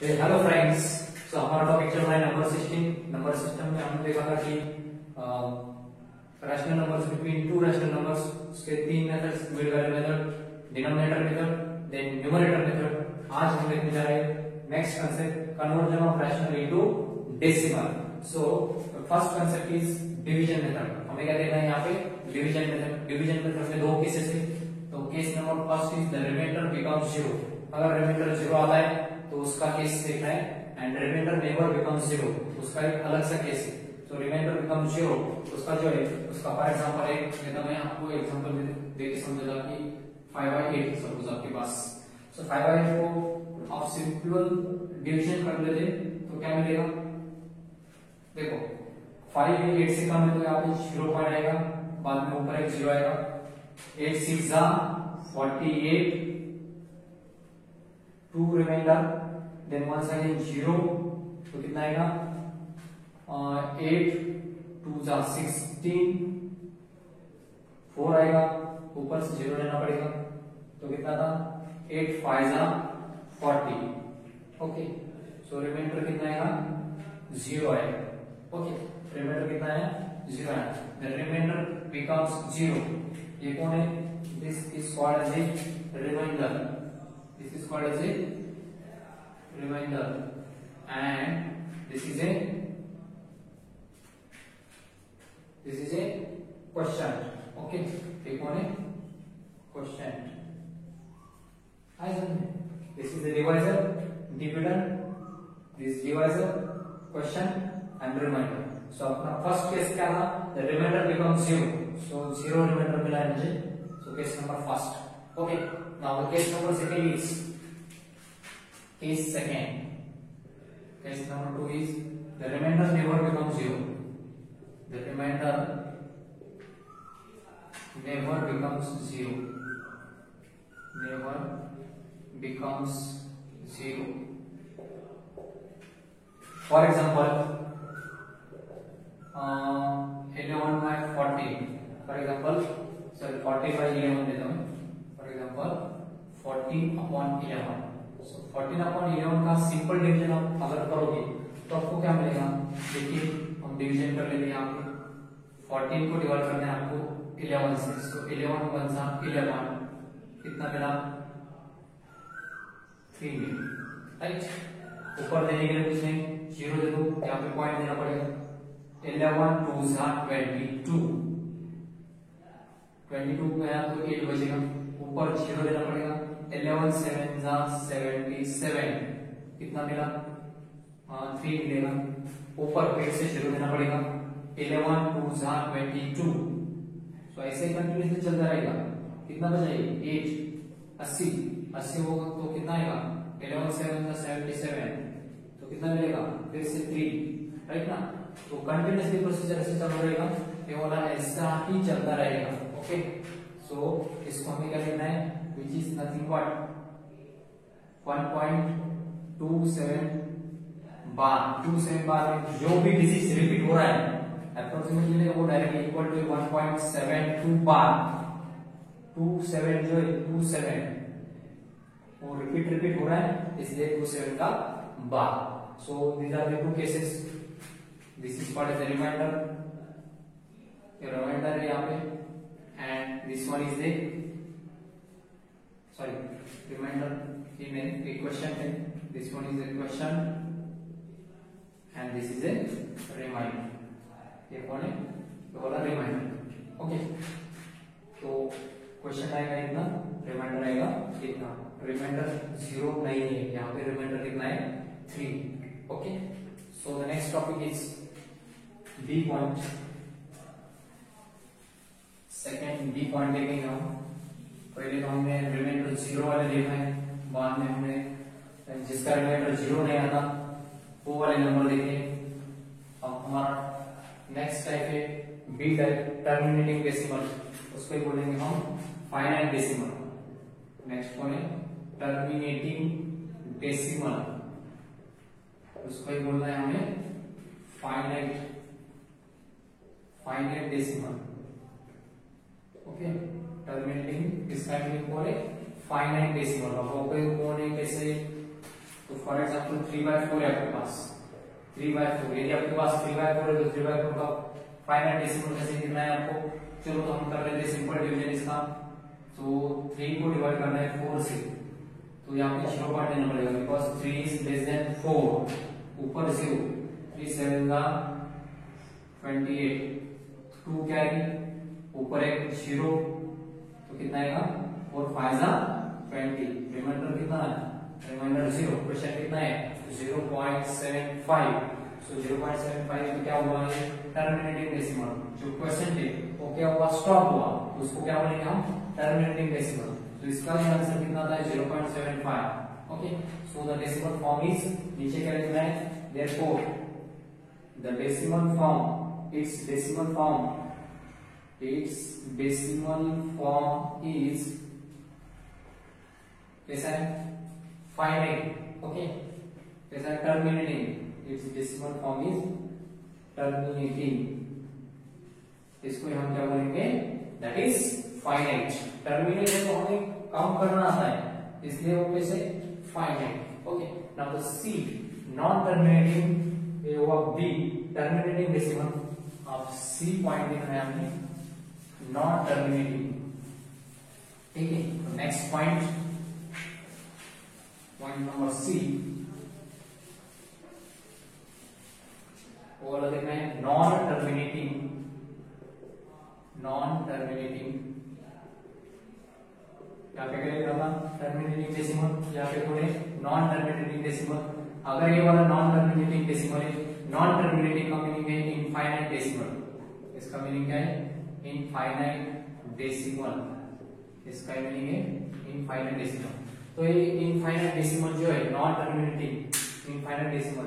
Hello friends. सो हमारा topic चल रहा है नंबर सिस्टम। नंबर सिस्टम में हमने देखा था कि rational numbers between two rational numbers उसके तीन methods, mid value method, denominator method, then numerator method. आज हम देखने जा रहे हैं next concept, conversion of rational into decimal. So first concept is division method. हमें क्या देखना है यहाँ पे? Division method. डिवीजन मेथड में दो केसेस है। तो case number first is the reminder becomes zero. अगर रिमाइंडर जीरो आता है तो उसका केस देखना है, and reminder never becomes zero, उसका एक अलग सा केस है। तो रिमाइंडर बिकम्स जीरो, उसका जो है उसका फॉर एग्जांपल एक मैं आपको एग्जांपल दे के समझाता कि 5/8 सपोज आपके पास। सो 5/8 को आप सिंपल डिवीजन कर लेते तो क्या मिलेगा? देखो 5 8 से कम है तो यहाँ पे 0 पॉइंट आएगा, बाद में ऊपर एक 0 आएगा। 8 6 48, 2 रिमाइंडर, देन वंस अगेन 0, तो कितना आएगा? 8 2 16, 4 आएगा, ऊपर से 0 लेना पड़ेगा, तो कितना था? 8 5 40। ओके, सो रिमाइंडर कितना आएगा? 0 आएगा। ओके, रिमाइंडर कितना है? 0 आएगा। The reminder becomes 0। ये कौन है? This is called as a reminder. This is called as a remainder, and this is a quotient. Okay, take one a quotient. This is the divisor, dividend, this divisor, quotient, and remainder. So अपना first case क्या था? The remainder becomes 0. So 0 remainder मिला है मुझे. So case number first. Okay. Now the case number second is case second. Case number 2 is the remainder never becomes 0. The remainder never becomes 0. Never becomes 0. For example, 11/14. For example, sorry, 40/11 लेता हूँ. For example, 14/11. So 14/11 का simple division आप अगर करोगे तो आपको क्या मिलेगा? देखिए हम डिवीजन कर लेते हैं यहाँ पे। 14 को डिवाइड करना है आपको 11 से। So 11 1 11, कितना मिला? 3 मिला, राइट। ऊपर देने के लिए कुछ नहीं, 0 दे दो, यहाँ पे पॉइंट देना पड़ेगा। 11 2 22, 22 गया तो 8 बचेगा, ऊपर 0 देना पड़ेगा। 11 7 77, कितना मिला? 3 मिलेगा, ऊपर फिर से 0 देना पड़ेगा। 11 2 22। तो ऐसे कंटिन्यूअसली चलता रहेगा। कितना बचा ये? 8 80 होगा तो कितना आएगा? 11 7 77, तो कितना मिलेगा? फिर से 3, राइट ना। तो कंटिन्यूअसली प्रोसीजर ऐसे चल रहेगा, ये वाला ऐसा ही चलता रहेगा। ओके, सो इसको हमें क्या लिखना है? Which is nothing but 1.27 बार। 27 बार में जो भी डिजिट रिपीट हो रहा है अप्रोक्सीमेटली वो डायरेक्टली इक्वल टू 1.72 बार। 27 जो है 27 वो रिपीट हो रहा है, इसलिए 27 का bar. So these are the two cases. This is called as a reminder. ये रिमाइंडर है यहाँ पे, and this one is the remainder in a quotient. This one is a quotient and this is a remainder. ये कौन है? ये वाला remainder. Okay, तो क्वेश्चन आएगा इतना, रिमाइंडर आएगा इतना। रिमाइंडर 0 नहीं है, यहाँ पे रिमाइंडर कितना है? 3. Okay, so the next topic is B point. Second B point देखेंगे हम। पहले तो हमने रिमाइंडर 0 वाले देखा है, बाद में हमने जिसका रिमाइंडर 0 नहीं आता वो वाले नंबर देखे। अब हमारा नेक्स्ट टाइप है बी टाइप, टर्मिनेटिंग डेसिमल। उसको बोलेंगे हम फाइनाइट डेसिमल। नेक्स्ट कौन है? Terminating decimal. उसको ही बोलना है हमें फाइनाइट डेसिमल। ओके, टर्मिनेटिंग इसका मीनिंग बोले फाइनाइट डेसिमल। अब कौन है? कैसे तो फॉर एग्जाम्पल 3/4 है आपके पास, 3/4, यदि आपके पास 3/4 है तो 3/4 का फाइनल डेसिमल कैसे लिखना है आपको? चलो तो हम कर लेते हैं सिंपल डिवीजन इसका। तो 3 को डिवाइड करना है 4 से, तो यहाँ पे 0 पॉइंट देना पड़ेगा बिकॉज 3 इज लेस देन 4, ऊपर 0, 3 7 का 28, 2 कैरी, ऊपर एक 0, तो कितना आएगा 4 5 जा 20, रिमाइंडर कितना है? रिमाइंडर 0, क्वेश्चन कितना है? 0.75, सो 0.75 में क्या हुआ है? Terminating decimal. जो क्वेश्चन थे वो क्या हुआ? स्टॉप हुआ, तो उसको क्या बोलेंगे हम? Terminating decimal. तो इसका आंसर कितना था? 0.75। Okay, so the decimal form is, नीचे क्या लिखना है? Therefore the decimal form, its decimal form is कैसा है? फाइनाइट। ओके, कैसा है? Terminating. its decimal form is terminating, इसको हम क्या बोलेंगे? That is finite. टर्मिनेट है तो हमें काउंट करना आता है, इसलिए वो कैसे? Finite. Okay, now the C non terminating, ये हुआ बी टर्मिनेटिंग डेसिमल। अब सी पॉइंट देखना है हमने, नॉन टर्मिनेटिंग। ठीक है, तो next point, point number C, वो वाला देखना है नॉन टर्मिनेटिंग। नॉन टर्मिनेटिंग यहाँ पे क्या लिखा था? टर्मिनेटिंग डेसिमल, यहाँ पे थोड़े नॉन टर्मिनेटिंग डेसिमल। अगर ये वाला नॉन टर्मिनेटिंग डेसिमल है, नॉन टर्मिनेटिंग का मीनिंग है इनफाइनाइट डेसिमल। इसका मीनिंग क्या है? Infinite decimal. इसका मीनिंग है इनफाइनाइट डेसिमल। तो ये इनफाइनाइट डेसिमल जो है नॉन टर्मिनेटिंग इनफाइनाइट डेसिमल,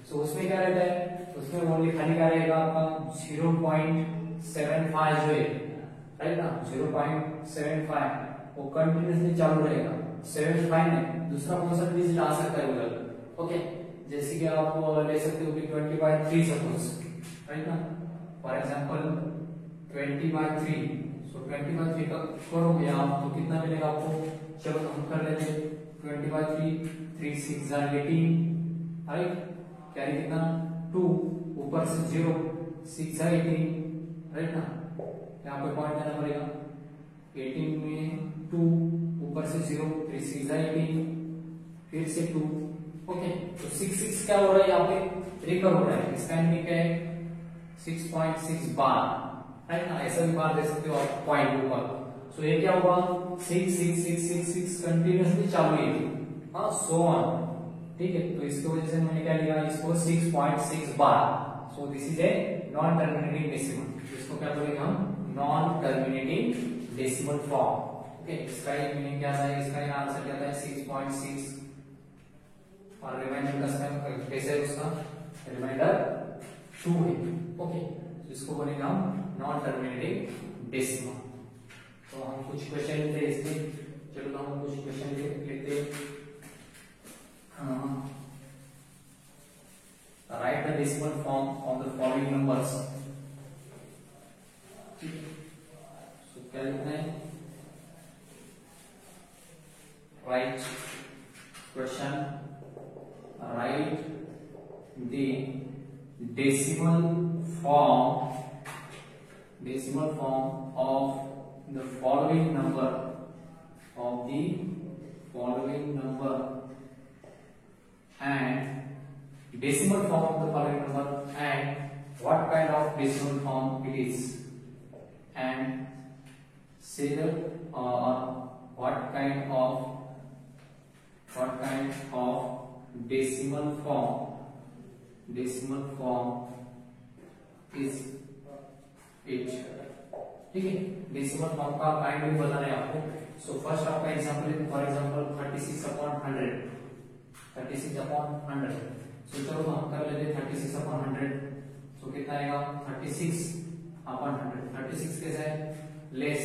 सो उसमें क्या रहता है? उसमें ओनली खाली क्या रहेगा आपका? 0.75 जो है, राइट ना? 0.75 वो कंटिन्यूअसली चालू रहेगा। 75 में दूसरा कौन सा डिजिट आ सकता है उधर? ओके, जैसे कि आप ले सकते हो कि 20/3 सपोज, राइट ना? फॉर एग्जांपल 20/3, सो 20/3 का करोगे आप तो कितना मिलेगा आपको? चलो तो हम कर लेते हैं 20/3, 3 6 जा 18, राइट? कैरी कितना? 2, ऊपर से 0, 6 जा 18, राइट ना? यहाँ पे पॉइंट देना पड़ेगा। 18 में 2, ऊपर से 0, 3 6 जा 18, फिर से 2। ओके, तो 6 6 क्या हो रहा है? यहाँ पे रिकर हो रहा है। इसका मीनिंग क्या है? 6.6 बार, राइट ना? ऐसा भी बार दे सकते हो आप पॉइंट ऊपर। सो ये क्या हुआ? 6 6 6 6 6 कंटिन्यूअसली चालू है, हाँ, सो ऑन। ठीक है, तो इसकी वजह से मैंने क्या लिया? इसको 6.6 bar. So this is a non terminating decimal. इसको क्या बोलेंगे हम? Non terminating decimal form. Okay, इसका मीनिंग क्या था? इसका आंसर क्या था? 6.6। और रिमाइंडर का कैसे है? उसका रिमाइंडर 2 है। ओके, तो इसको बोलेंगे हम नॉन टर्मिनेटिंग डेसिमल। तो हम कुछ क्वेश्चन लेते हैं इसमें। चलो तो हम कुछ क्वेश्चन लेते हैं। Right the decimal form of the following numbers. ठीक है, सो क्या लिखना है? Right question, right the decimal form of the following number and decimal form of the following number and what kind of decimal form it is, and say the what kind of decimal form is it। ठीक है, decimal form का kind भी बताना है आपको। So first आपका example है, for example 36/100, 36/100। सो चलो हम कर लेते हैं 36/100। सो कितना आएगा? 36/100। 36 कैसा है? लेस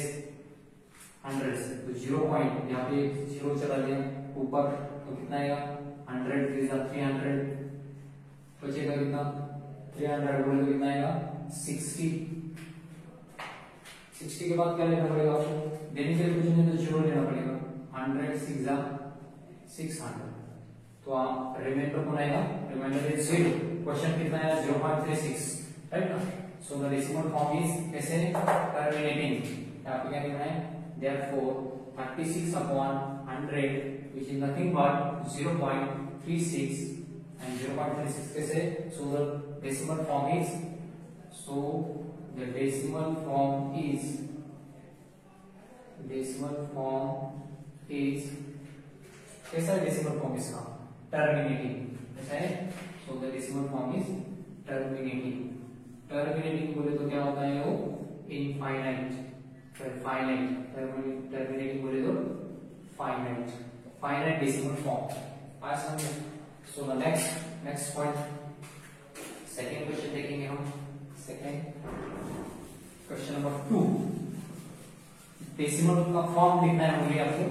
100 से, तो 0 पॉइंट यहाँ पे 0 चला गया ऊपर, तो कितना आएगा? 100 300, बचेगा कितना? 300 बोले तो कितना आएगा? 60। 60 के बाद क्या लेना पड़ेगा आपको? देने के लिए कुछ नहीं तो 0 लेना पड़ेगा। 100 6 जा 600, तो तो आप रिमाइंडर कौन आएगा, रिमाइंडर इज 0। क्वेश्चन कितना है 0.36, राइट ना। So the decimal form is कैसे टर्मिनेटिंग, यहाँ पे क्या लिखना है, therefore 36 upon 100 which is nothing but 0.36 and 0.36 कैसे, so the decimal form is कैसा है डेसिमल फॉर्म इसका, टर्मिनेटिंग, ऐसा है। So the decimal form is terminating. Terminating बोले तो क्या होता है वो, इनफाइनाइट, फाइनाइट, टर्मिनेटिंग बोले तो फाइनाइट, फाइनाइट डेसिमल फॉर्म। आज समझे। सो the next point, second question देखेंगे हम। सेकंड क्वेश्चन नंबर 2, डेसिमल का फॉर्म लिखना है मुझे आपको।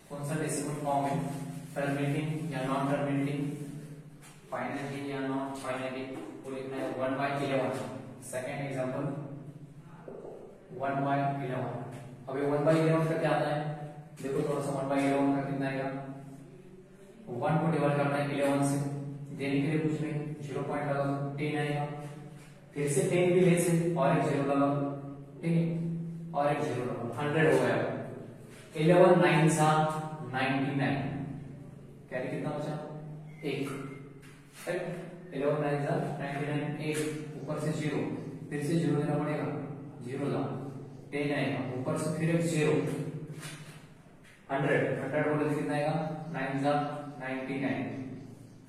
कौन सा डेसिमल फॉर्म है, टर्मिनेटिंग या नॉन टर्मिनेटिंग, फाइनाइटिंग या नॉन फाइनाइटिंग, वो लिखना है 1/11। Second example 1/11। अभी 1/11 का क्या आता है, देखो थोड़ा सा 1/11 का कितना आएगा, 1 को डिवाइड करना है 11 से, देने के लिए कुछ नहीं, 0 पॉइंट लगा 10 आएगा, फिर से 10 भी ले से और एक 0 लगा, ठीक है, और एक 0 लगा, 100 हो गया। 11 9 सा 99, कैरी कितना बचा, 1, राइट। 11 9 सा 99, 1 ऊपर से 0, फिर से 0 देना पड़ेगा, 0 ला 10 आएगा, ऊपर से फिर एक 0, 100 बोले तो कितना आएगा, 9 सा 99,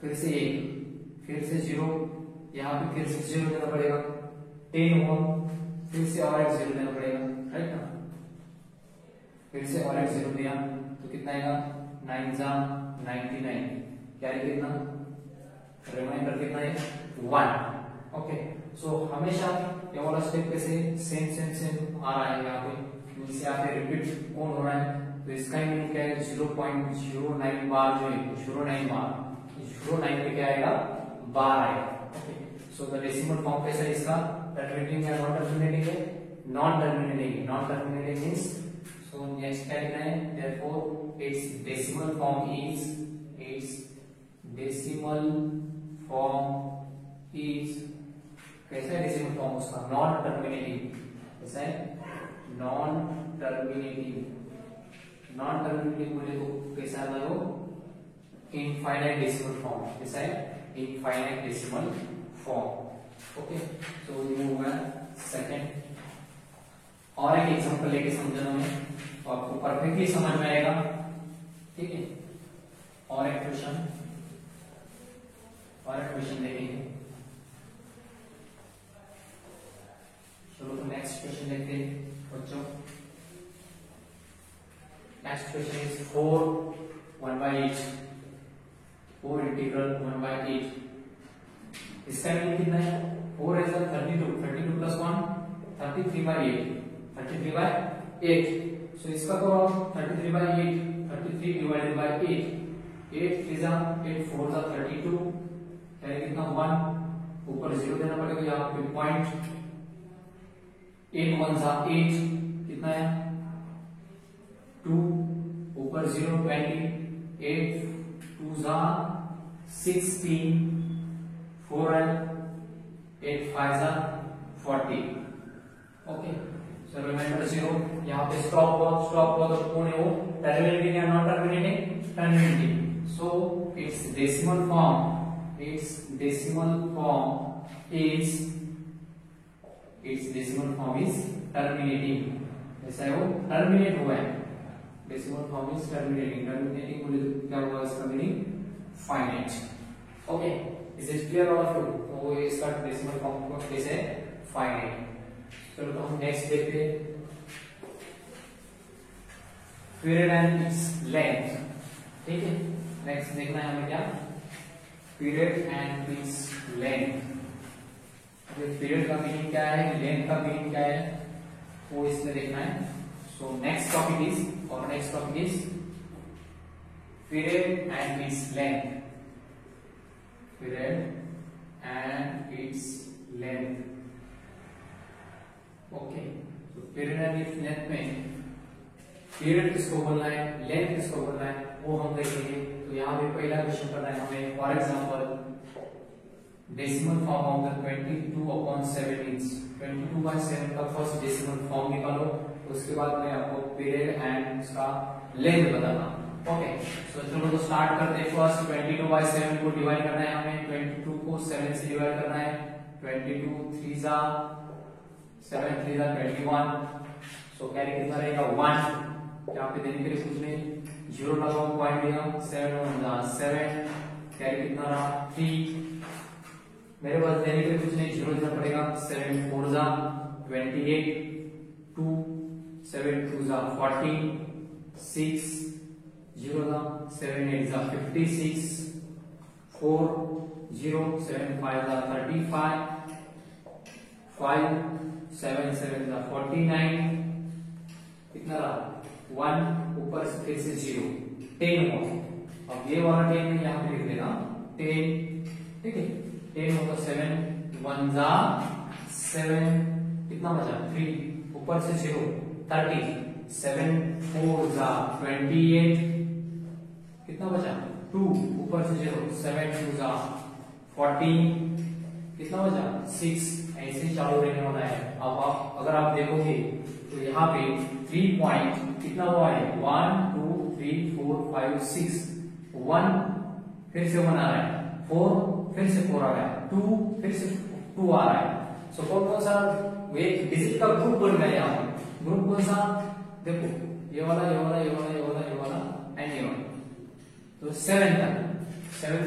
फिर से 1, फिर से 0, यहाँ पे फिर से 0 देना पड़ेगा, 10 हुआ, फिर से और एक 0 देना पड़ेगा, राइट ना, फिर से और एक 0 दिया तो कितना आएगा, 9 सा 99, कैरी कितना, रिमाइंडर कितना है 1। ओके, सो हमेशा ये वाला स्टेप कैसे सेम आ रहा है, यहाँ पे मींस यहाँ पे रिपीट कौन हो रहा है, तो इसका मीनिंग क्या है, 0.09 बार जो है, 09 बार, 09 पे क्या आएगा, बार आएगा। Okay, so the decimal form कैसा है इसका, टर्मिनेटिंग या नॉन टर्मिनेटिंग है, non terminating means, so next क्या लिखना है, therefore it's decimal form is कैसा है डेसिमल फॉर्म उसका, नॉन टर्मिनेटिंग, कैसा है, नॉन टर्मिनेटिंग बोले तो कैसा आता है वो, इनफाइनाइट डेसिमल फॉर्म, कैसा है, इनफाइनाइट डेसिमल फॉर्म। ओके, तो ये हो गया सेकंड। और एक एग्जांपल लेके समझना है तो आपको परफेक्टली समझ में आएगा, ठीक है। और एक क्वेश्चन देखेंगे। चलो तो नेक्स्ट क्वेश्चन देखते हैं बच्चों। Next question is 4 1/8, 4 integral 1/8। इसका मीनिंग कितना है, 4 is 32 plus 1 33/8, 33/8। सो इसका तो 33/8, 33 divided by 8, 8 3 जा 8 4 जा 32, कैरी कितना 1, ऊपर 0 देना पड़ेगा यहाँ पे पॉइंट, 8 1 जा 8, कितना है 2, ऊपर 0 20, 8 2 जा 16, 4 है 8 5 जा 40। ओके, सो रिमाइंडर 0, यहाँ पे स्टॉप हुआ तो कौन है वो, टर्मिनेटिंग या non terminating, terminating. So it's decimal form is terminating, ऐसा है वो टर्मिनेट हुआ है, डेसिमल फॉर्म इज टर्मिनेटिंग बोले तो क्या होगा इसका meaning, finite. Okay, is it clear all of you, तो इसका डेसिमल फॉर्म कैसे है, फाइनाइट। चलो तो हम नेक्स्ट देखते हैं, पीरियड एंड इट्स लेंथ, ठीक है। नेक्स्ट देखना है हमें क्या, period and its length. Period का मीनिंग क्या है, लेंथ का मीनिंग क्या है, वो इसमें देखना है। So next topic is period and its length, period and its length. Okay, तो पीरियड एंड इट्स लेंथ में पीरियड किसको बोलना है, लेंथ किसको बोलना है, वो हम देखेंगे तो यहाँ पे पहला क्वेश्चन करना है हमें। For example decimal form of the 22/7 means 22/7 का फर्स्ट डेसिमल फॉर्म निकालो। उसके बाद मैं आपको पीरियड एंड उसका लेंथ बताना। ओके, सो चलो तो स्टार्ट करते हैं। फर्स्ट 22/7 को डिवाइड करना है हमें। 22 को 7 से डिवाइड करना है। 22 3 जा 7 3 जा 21। सो कैरी कितना रहेगा 1। यहाँ पे देने के लिए कुछ नहीं, जीरो लगाओ, पॉइंट देगा। 7 1 जा 7, कैरी कितना रहा 3। मेरे पास देने के लिए कुछ नहीं, जीरो देना पड़ेगा। 7 4 जा 28, 2 7 2 जा 40, 6 0 जा 7 8 जा 56, 4 0 7 5 जा 35, 5 7 7 जा 49, कितना रहा 1, ऊपर से फिर से 0, 10 हुआ। अब ये वाला 10 में यहाँ पे लिख देना 10, ठीक है। 10 होगा 7 1 जा 7, कितना बचा 3, ऊपर से 0 30, 7 4 जा 28, कितना बचा 2, ऊपर से 0 7 2 जा 14, कितना बचा 6। ऐसे ही चालू रहने वाला है। अब आप अगर आप देखोगे तो यहाँ पे 3 पॉइंट कितना हुआ है 1 2 3 4 5 6, 1 फिर से 1 आ रहा है, 4 फिर से 4 आ रहा है, 2 फिर से 2 आ रहा है। सो कौन सा एक डिजिट का ग्रुप बन गया यहाँ पे। ग्रुप कौन सा देखो, ये वाला ये वाला ये वाला ये वाला ये वाला एंड ये वाला। तो 7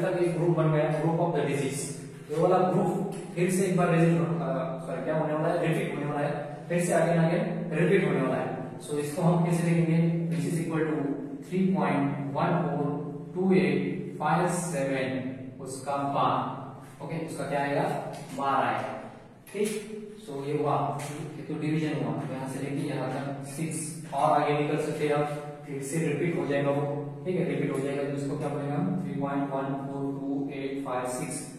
तक एक ग्रुप बन गया, ग्रुप ऑफ द डिजिट्स। ये वाला ग्रुप फिर से एक बार सॉरी क्या होने वाला है, रिपीट होने वाला है। फिर से आगे आगे रिपीट होने वाला है। सो इसको हम कैसे लिखेंगे, विच इज इक्वल टू 3.142857 उसका 12। ओके, उसका क्या आएगा 12 आएगा, ठीक। सो ये हुआ, ये तो डिवीजन हुआ। यहाँ से लेके यहाँ तक 6 और आगे निकल सकते हैं आप, फिर से रिपीट हो जाएगा वो, ठीक है। रिपीट हो जाएगा तो इसको क्या बोलेगा 3.14285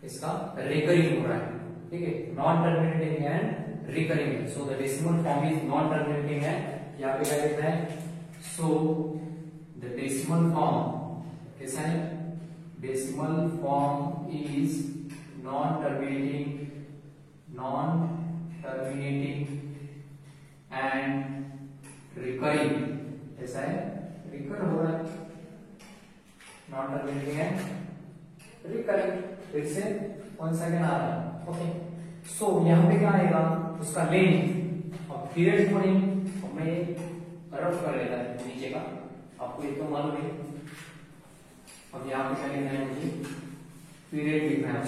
इसका रिकरिंग हो रहा है, ठीक है। Non terminating and recurring. So the decimal form is non terminating है। यहाँ पे क्या लिखना है, सो द डेसिमल फॉर्म कैसा है, decimal form is non terminating and recurring. ऐसा है, रिकर हो रहा है, नॉन टर्मिनेटिंग एंड रिकरिंग। फिर से 1 सेकेंड आ रहा है, ओके। सो यहाँ पे क्या आएगा उसका लेंथ। अब पीरियड को नहीं, मैं रफ कर लेता है नीचे का, आपको ये तो मालूम है। अब यहाँ पे क्या लिखना है मुझे, पीरियड लिखना है।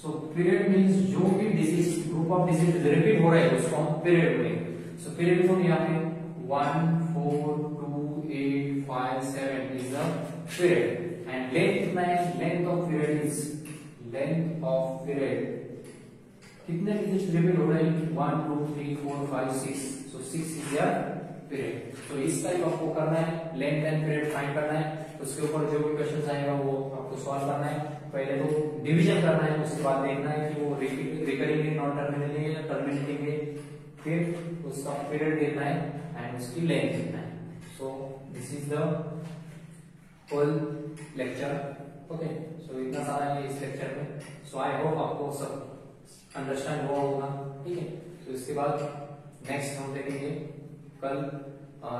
सो पीरियड मींस जो भी digit group of digit repeat हो रहे हैं उसको हम पीरियड बोलेंगे। सो पीरियड को यहाँ पे 1 4 2 8 5 7 is the period. And length कितना है, length of period is, length of period कितने डिजिट रिपीट हो रहे हैं 1 2 3 4 5 6। सो 6 इज द पीरियड। तो इस टाइप आपको करना है, लेंथ एंड पीरियड फाइंड करना है। उसके ऊपर जो भी क्वेश्चन आएगा वो आपको सॉल्व करना है। पहले तो डिवीजन करना है, उसके बाद देखना है कि वो रिकरिंग है, नॉन टर्मिनेटिंग है या टर्मिनेटिंग है। फिर उसका पीरियड देखना है एंड उसकी लेंथ देखना है। So this is the whole lecture, okay. So इतना सारा है इस लेक्चर में। सो आई होप आपको सब अंडरस्टैंड हुआ होगा, ठीक है। तो इसके बाद नेक्स्ट हम देखेंगे कल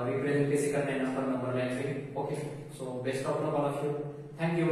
रिप्रेजेंट कैसे करना है नंबर लाइन पे, okay. So best of luck all of you, thank you.